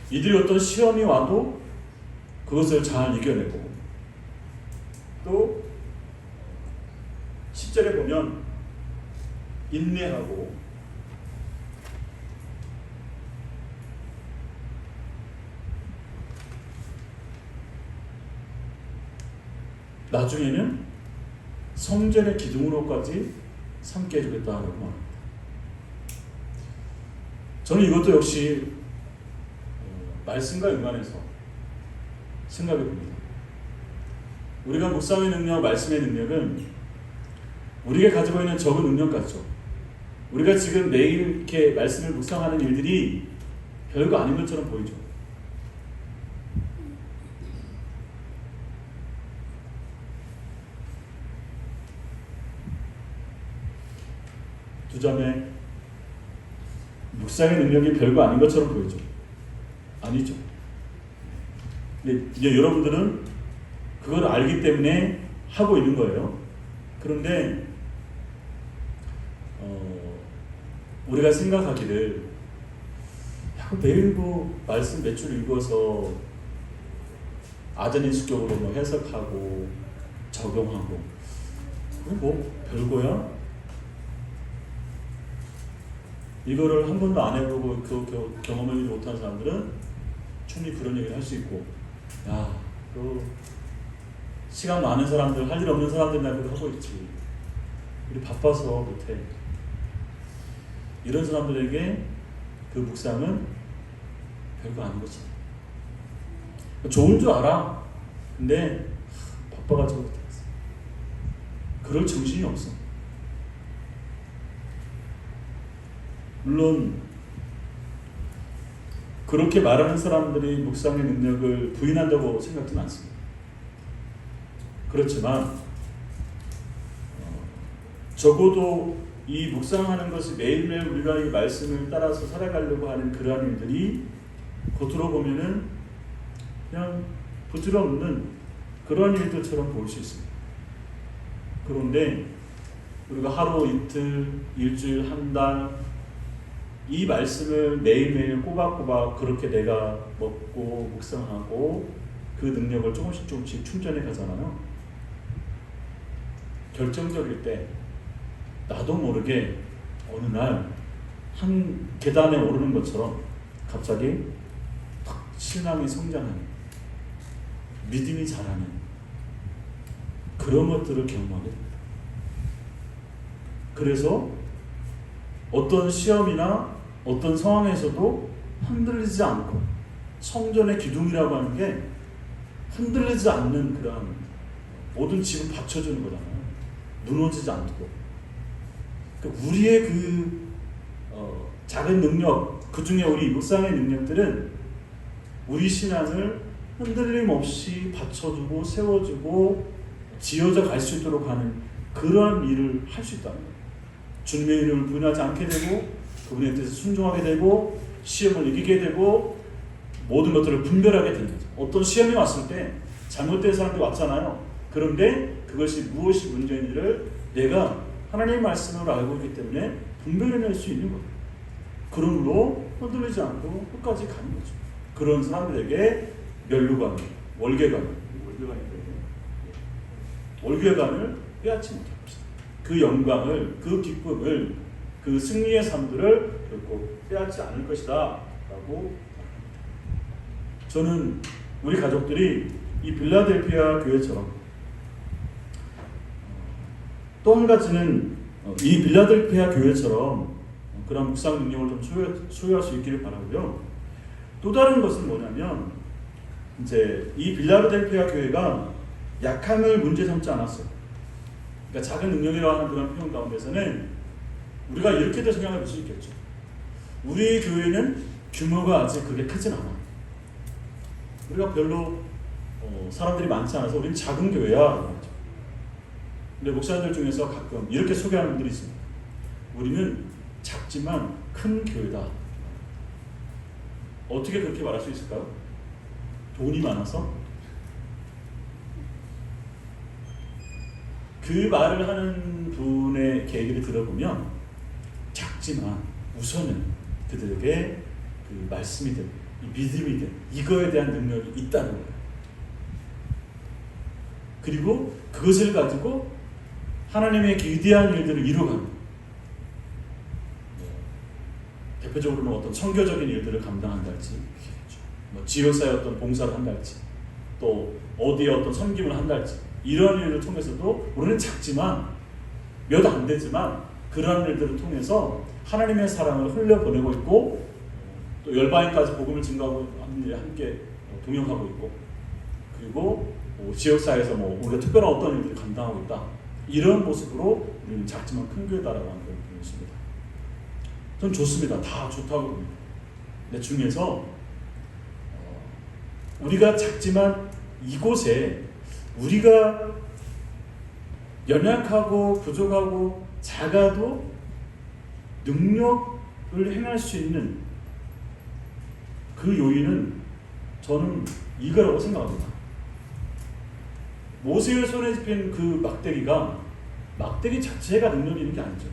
이들이 어떤 시험이 와도 그것을 잘 이겨내고 또 10절에 보면 인내하고 나중에는 성전의 기둥으로까지 삼게 해주겠다라고 말합니다. 저는 이것도 역시 말씀과 연관해서 생각해 봅니다. 우리가 묵상의 능력, 말씀의 능력은 우리가 가지고 있는 적은 능력 같죠. 우리가 지금 매일 이렇게 말씀을 묵상하는 일들이 별거 아닌 것처럼 보이죠. 두 점에 묵상의 능력이 별거 아닌 것처럼 보이죠. 아니죠. 근데 이제 여러분들은 그걸 알기 때문에 하고 있는 거예요. 그런데 우리가 생각하기를 매일 말씀 몇 줄 읽어서 아전인수격으로 뭐 해석하고 적용하고 뭐 별거야? 이거를 한 번도 안 해보고 경험을 못한 사람들은 충분히 그런 얘기를 할 수 있고, 야, 시간 많은 사람들, 할 일 없는 사람들이나 그걸 하고 있지. 우리 바빠서 못해. 이런 사람들에게 그 묵상은 별거 아닌 거지. 좋은 줄 알아. 근데 바빠가지고 못했어. 그럴 정신이 없어. 물론 그렇게 말하는 사람들이 묵상의 능력을 부인한다고 생각지는 않습니다. 그렇지만 적어도 이 묵상하는 것이 매일매일 우리가 이 말씀을 따라서 살아가려고 하는 그러한 일들이 겉으로 보면은 그냥 부질없는 그런 일들처럼 보일 수 있습니다. 그런데 우리가 하루, 이틀, 일주일, 한 달 이 말씀을 매일매일 꼬박꼬박 그렇게 내가 먹고 묵상하고 그 능력을 조금씩 충전해 가잖아요. 결정적일 때 나도 모르게 어느 날 한 계단에 오르는 것처럼 갑자기 탁 신앙이 성장하는, 믿음이 자라는 그런 것들을 경험하게 됩니다. 그래서 어떤 시험이나 어떤 상황에서도 흔들리지 않고, 성전의 기둥이라고 하는 게 흔들리지 않는 그런 모든 집을 받쳐주는 거잖아요. 무너지지 않고. 그러니까 우리의 작은 능력, 그 중에 우리 묵상의 능력들은 우리 신앙을 흔들림 없이 받쳐주고 세워주고 지어져 갈 수 있도록 하는 그러한 일을 할 수 있다는 거예요. 주님의 이름을 부인하지 않게 되고, 그분의 뜻에 순종하게 되고, 시험을 이기게 되고, 모든 것들을 분별하게 되는 거죠. 어떤 시험이 왔을 때 잘못된 사람들이 왔잖아요. 그런데 그것이 무엇이 문제인지를 내가 하나님의 말씀으로 알고 있기 때문에 분별해낼 수 있는 거예요. 그러므로 흔들리지 않고 끝까지 가는 거죠. 그런 사람들에게 면류관, 월계관을 빼앗지 못할 것이다. 그 영광을, 그 기쁨을, 그 승리의 삶들을 결코 빼앗지 않을 것이다 라고 저는 우리 가족들이 이 빌라델피아 교회처럼, 또 한 가지는 이 빌라델피아 교회처럼 그런 묵상 능력을 좀 소유할 수 있기를 바라고요. 또 다른 것은 뭐냐면, 이제 이 빌라델피아 교회가 약함을 문제 삼지 않았어요. 그러니까 작은 능력이라고 하는 그런 표현 가운데서는 우리가 이렇게도 성향을 볼 수 있겠죠. 우리 교회는 규모가 아직 그렇게 크진 않아. 우리가 별로 사람들이 많지 않아서 우리는 작은 교회야. 근데 목사님들 중에서 가끔 이렇게 소개하는 분들이 있습니다. 우리는 작지만 큰 교회다. 어떻게 그렇게 말할 수 있을까요? 돈이 많아서? 그 말을 하는 분의 계기를 들어보면 작지만 우선은 그들에게 그 말씀이든 믿음이든 이거에 대한 능력이 있다는 거예요. 그리고 그것을 가지고 하나님의 위대한 일들을 이루어가는, 대표적으로는 어떤 선교적인 일들을 감당한달지, 뭐 지역사의 어떤 봉사를 한달지, 또 어디에 어떤 섬김을 한달지, 이런 일을 통해서도 우리는 작지만 몇 안 되지만 그러한 일들을 통해서 하나님의 사랑을 흘려보내고 있고, 또 열방인까지 복음을 증거하고 하는 일에 함께 동역하고 있고, 그리고 지역사회에서 우리가 특별한 어떤 일들을 감당하고 있다. 이런 모습으로 우리는 작지만 큰 교회다라고 하는 걸 보여줍니다. 전 좋습니다. 다 좋다고 봅니다. 근데 중에서 우리가 작지만 이곳에 우리가 연약하고 부족하고 작아도 능력을 행할 수 있는 그 요인은 저는 이거라고 생각합니다. 모세의 손에 집힌 그 막대기 자체가 능력이 있는 게 아니죠.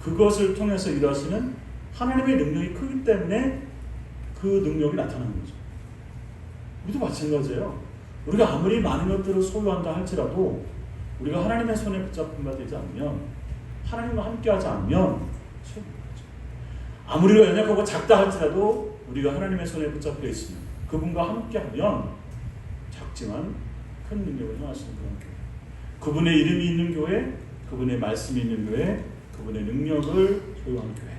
그것을 통해서 일하시는 하나님의 능력이 크기 때문에 그 능력이 나타나는 거죠. 우리도 마찬가지예요. 우리가 아무리 많은 것들을 소유한다 할지라도 우리가 하나님의 손에 붙잡힌 바 되지 않으면, 하나님과 함께하지 않으면 아무리 연약하고 작다 할지라도 우리가 하나님의 손에 붙잡혀 있으면, 그분과 함께하면 작지만 큰 능력을 행하시는 그런 교회, 그분의 이름이 있는 교회, 그분의 말씀이 있는 교회, 그분의 능력을 소유한 교회,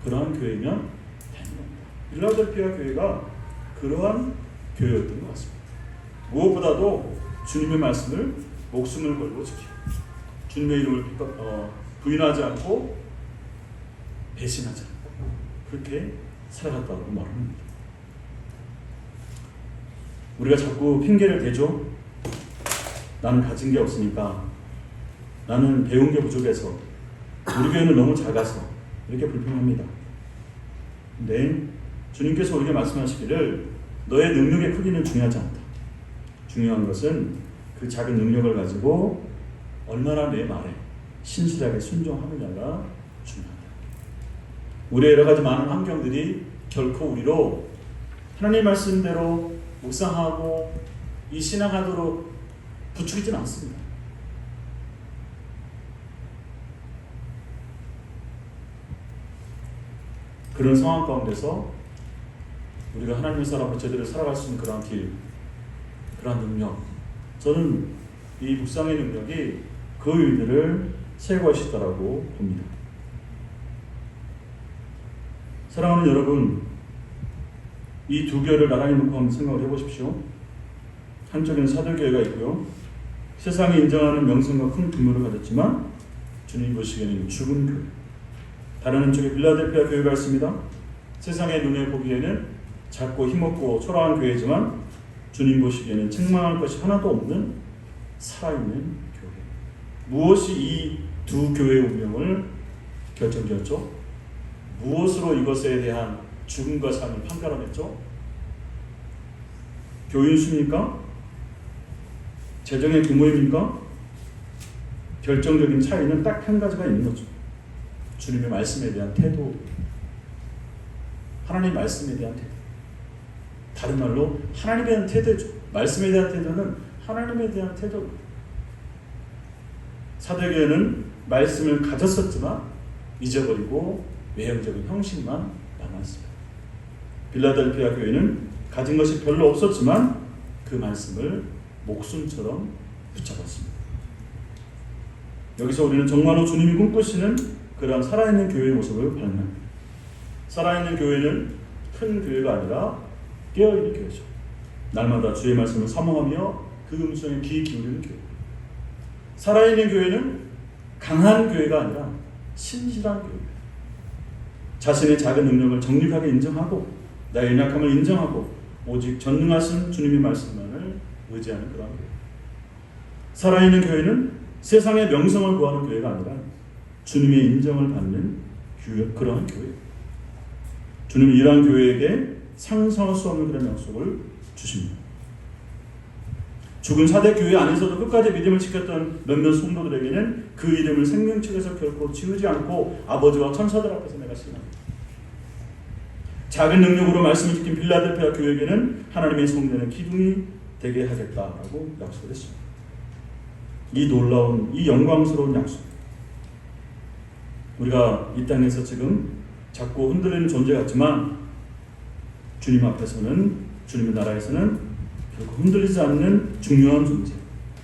그러한 교회면 되는 겁니다. 필라델피아 교회가 그러한 교회였던 것 같습니다. 무엇보다도 주님의 말씀을 목숨을 걸고 지키고, 주님의 이름을 부인하지 않고 배신하지 않고 그렇게 살아갔다고 말합니다. 우리가 자꾸 핑계를 대죠. 나는 가진 게 없으니까, 나는 배운 게 부족해서, 우리 교회는 너무 작아서, 이렇게 불평합니다. 근데 주님께서 우리에게 말씀하시기를 너의 능력의 크기는 중요하지 않다. 중요한 것은 그 작은 능력을 가지고 얼마나 내 말에 신실하게 순종하느냐가 중요하다. 우리의 여러 가지 많은 환경들이 결코 우리로 하나님 말씀대로 묵상하고 이 신앙하도록 부추기진 않습니다. 그런 상황 가운데서 우리가 하나님의 사람으로 제대로 살아갈 수 있는 그런 길, 그런 능력, 저는 이 묵상의 능력이 그 일들을 세고 하시다라고 봅니다. 사랑하는 여러분, 이 두 교회를 나란히 놓고 한번 생각을 해보십시오. 한쪽에는 사도교회가 있고요, 세상이 인정하는 명성과 큰 규모를 가졌지만 주님 보시기에는 죽은 교회. 다른 한쪽에 필라델피아 교회가 있습니다. 세상의 눈에 보기에는 작고 힘없고 초라한 교회지만 주님 보시기에는 책망할 것이 하나도 없는 살아있는 교회. 무엇이 이 두 교회의 운명을 결정지었죠? 무엇으로 이것에 대한 죽음과 삶을 판가름했죠? 교인 수입니까? 재정의 규모입니까? 결정적인 차이는 딱 한 가지가 있는 거죠. 주님의 말씀에 대한 태도, 하나님의 말씀에 대한 태도. 다른 말로 하나님에 대한 태도죠. 말씀에 대한 태도는 하나님에 대한 태도입니다. 사도교회는 말씀을 가졌었지만 잊어버리고 외형적인 형식만 남았습니다. 필라델피아 교회는 가진 것이 별로 없었지만 그 말씀을 목숨처럼 붙잡았습니다. 여기서 우리는 정말로 주님이 꿈꾸시는 그러한 살아있는 교회의 모습을 발견합니다. 살아있는 교회는 큰 교회가 아니라 깨어있는 교회죠. 날마다 주의 말씀을 사모하며 그 음성에 귀 기울이는 교회. 살아있는 교회는 강한 교회가 아니라 신실한 교회입니다. 자신의 작은 능력을 정직하게 인정하고 나의 연약함을 인정하고 오직 전능하신 주님의 말씀만을 의지하는 그런 교회. 살아있는 교회는 세상의 명성을 구하는 교회가 아니라 주님의 인정을 받는 그러한 교회. 주님은 이러한 교회에게 상상할 수 없는 그런 약속을 주십니다. 죽은 사대 교회 안에서도 끝까지 믿음을 지켰던 몇몇 성도들에게는 그 이름을 생명책에서 결코 지우지 않고 아버지와 천사들 앞에서 내가 신앙합니다. 작은 능력으로 말씀을 지킨 필라델피아 교회에게는 하나님의 성전의 기둥이 되게 하겠다라고 약속을 했습니다. 이 놀라운, 이 영광스러운 약속. 우리가 이 땅에서 지금 자꾸 흔들리는 존재 같지만 주님 앞에서는, 주님의 나라에서는 결코 흔들리지 않는 중요한 존재,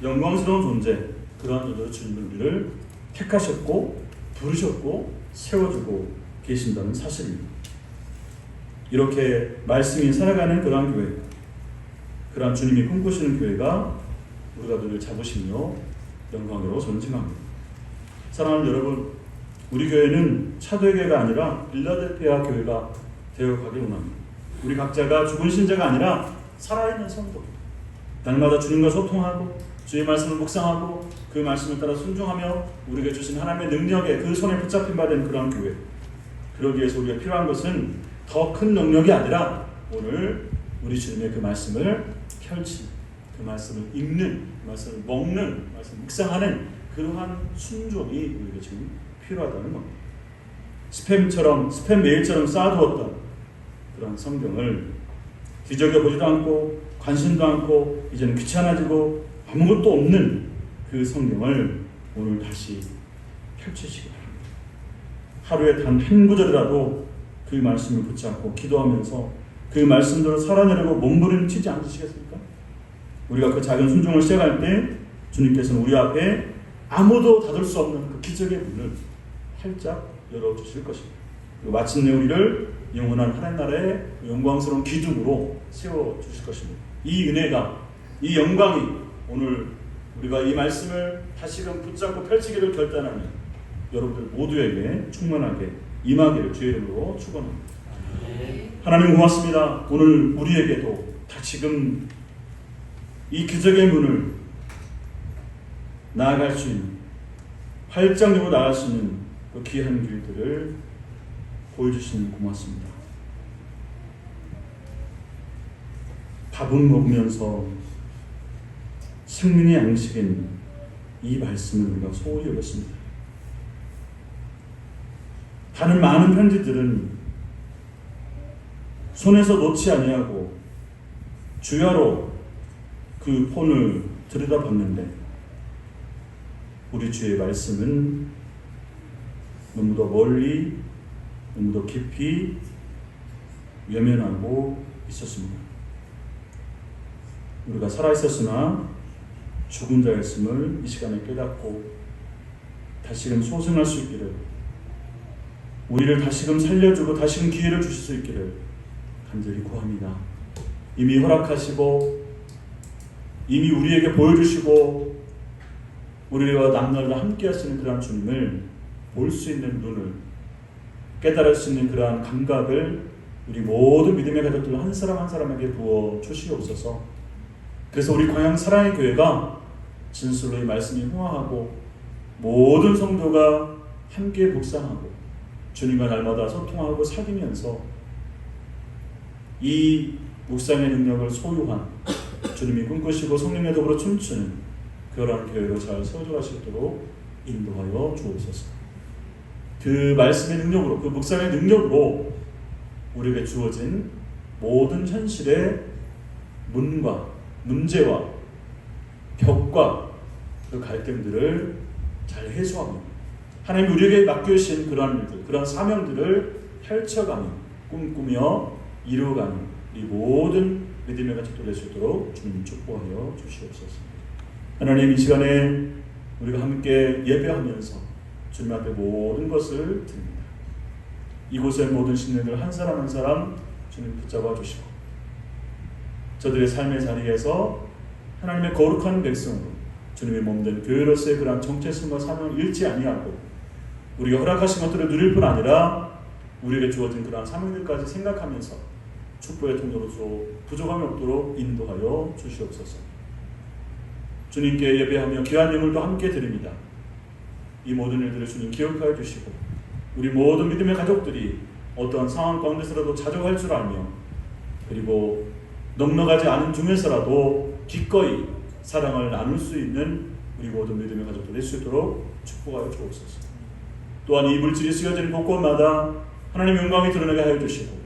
영광스러운 존재, 그러한 존재로 주님은 우리를 택하셨고 부르셨고 세워주고 계신다는 사실입니다. 이렇게 말씀이 살아가는 그러한 교회, 그러한 주님이 꿈꾸시는 교회가 우리가 늘 자부심이요 영광으로 저는 생각합니다. 사랑하는 여러분, 우리 교회는 차도교회가 아니라 필라델피아 교회가 되어가길 원합니다. 우리 각자가 죽은 신자가 아니라 살아있는 성도, 날마다 주님과 소통하고 주의 말씀을 묵상하고 그 말씀을 따라 순종하며 우리에게 주신 하나님의 능력에 그 손에 붙잡힌 바 된 그런 교회. 그러기 위해서 우리가 필요한 것은 더 큰 능력이 아니라 오늘 우리 주님의 그 말씀을 펼치는, 그 말씀을 읽는, 그 말씀을 먹는, 그 말씀을 묵상하는 그러한 순종이 우리에게 지금 필요하다는 겁니다. 스팸 메일처럼 쌓아두었던 그런 성경을 뒤적여보지도 않고 관심도 않고 이제는 귀찮아지고 아무것도 없는 그 성경을 오늘 다시 펼치시기 바랍니다. 하루에 단 한 구절이라도 그 말씀을 붙잡고 기도하면서 그 말씀대로 살아내려고 몸부림치지 않으시겠습니까? 우리가 그 작은 순종을 시작할 때 주님께서는 우리 앞에 아무도 닫을 수 없는 그 기적의 문을 활짝 열어주실 것입니다. 그리고 마침내 우리를 영원한 하나님 나라의 영광스러운 기둥으로 세워주실 것입니다. 이 은혜가, 이 영광이 오늘 우리가 이 말씀을 다시금 붙잡고 펼치기를 결단하는 여러분들 모두에게 충만하게 임하기를 주의 이름으로 축원합니다. 하나님 고맙습니다. 오늘 우리에게도 다시금 이 기적의 문을 나아갈 수 있는, 활짝 열고 나아갈 수 있는 그 귀한 길들을 보여주시니 고맙습니다. 밥은 먹으면서 생명의 양식인 이 말씀을 우리가 소홀히 여겼습니다. 다른 많은 편지들은 손에서 놓지 아니하고 주야로 그 폰을 들여다봤는데 우리 주의 말씀은 너무 더 멀리, 너무 더 깊이 외면하고 있었습니다. 우리가 살아있었으나 죽은 자였음을 이 시간에 깨닫고 다시금 소생할 수 있기를, 우리를 다시금 살려주고 다시금 기회를 주실 수 있기를 간절히 구합니다. 이미 허락하시고 이미 우리에게 보여주시고 우리와 남날과 함께 하시는 그러한 주님을 볼 수 있는 눈을, 깨달을 수 있는 그러한 감각을 우리 모든 믿음의 가족들 한 사람 한 사람에게 부어 주시옵소서. 그래서 우리 광양 사랑의 교회가 진술로 이 말씀이 흥화하고 모든 성도가 함께 묵상하고 주님과 날마다 소통하고 사귀면서 이 묵상의 능력을 소유한 주님이 꿈꾸시고 성령의 더불어 춤추는 그러한 교회로 잘 세워져 수 있도록 인도하여 주옵소서. 그 말씀의 능력으로, 그 묵상의 능력으로 우리에게 주어진 모든 현실의 문과 문제와 벽과 그 갈등들을 잘 해소하며 하나님이 우리에게 맡겨주신 그러한 일들, 그러한 사명들을 펼쳐가며 꿈꾸며 이루어가는 이 모든 믿음의 가족들 될 수 있도록 주님 축복하여 주시옵소서. 하나님, 이 시간에 우리가 함께 예배하면서 주님 앞에 모든 것을 드립니다. 이곳의 모든 신령들 한 사람 한 사람 주님 붙잡아 주시고 저들의 삶의 자리에서 하나님의 거룩한 백성으로 주님의 몸된 교회로서의 그러한 정체성과 사명을 잃지 아니하고 우리가 허락하신 것들을 누릴 뿐 아니라 우리에게 주어진 그러한 사명들까지 생각하면서 축복의 통로로서 부족함이 없도록 인도하여 주시옵소서. 주님께 예배하며 귀한 예물도 함께 드립니다. 이 모든 일들을 주님 기억하여 주시고 우리 모든 믿음의 가족들이 어떠한 상황 가운데서라도 자족할 줄 알며 그리고 넉넉하지 않은 중에서라도 기꺼이 사랑을 나눌 수 있는 우리 모든 믿음의 가족들 될 수 있도록 축복하여 주옵소서. 또한 이 물질이 쓰여지는 곳곳마다 하나님의 영광이 드러나게 하여 주시고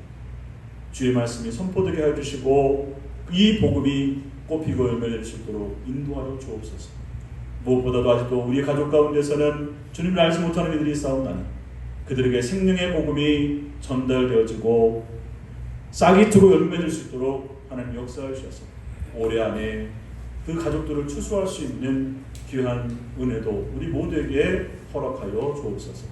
주의 말씀이 선포되게 하여 주시고 이 복음이 꽃피고 열매낼 수 있도록 인도하여 주옵소서. 무엇보다도 아직도 우리 가족 가운데서는 주님을 알지 못하는 이들이 있사옵나니 그들에게 생명의 복음이 전달되어지고 싹이 트고 열매낼 수 있도록 하나님 역사해 주셔서 올해 안에 그 가족들을 추수할 수 있는 귀한 은혜도 우리 모두에게 허락하여 주옵소서.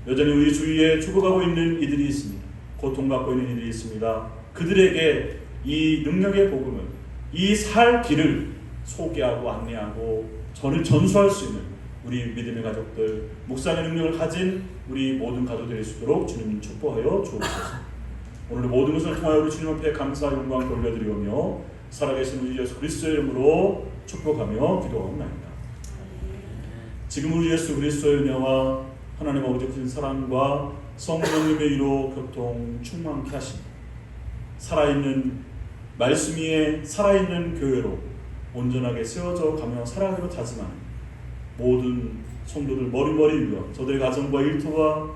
여전히 우리 주위에 죽어가고 있는 이들이 있습니다. 고통받고 있는 이들이 있습니다. 그들에게 이 능력의 복음을, 이 살 길을 소개하고 안내하고 전수할 수 있는 우리 믿음의 가족들, 묵상의 능력을 가진 우리 모든 가족들이 될 수 있도록 주님 축복하여 주옵소서. 오늘 모든 것을 통하여 우리 주님 앞에 감사 영광 돌려드리며 살아계신 우리 예수 그리스도의 이름으로 축복하며 기도하옵나이다. 지금 우리 예수 그리스도의 은혜와 하나님 아버지 큰 사랑과 성령님의 이로 교통 충만케 하시고 살아있는 말씀 위에 살아있는 교회로 온전하게 세워져 가며 살아가기로 다짐하는 모든 성도들 머리머리 위와 저들의 가정과 일터와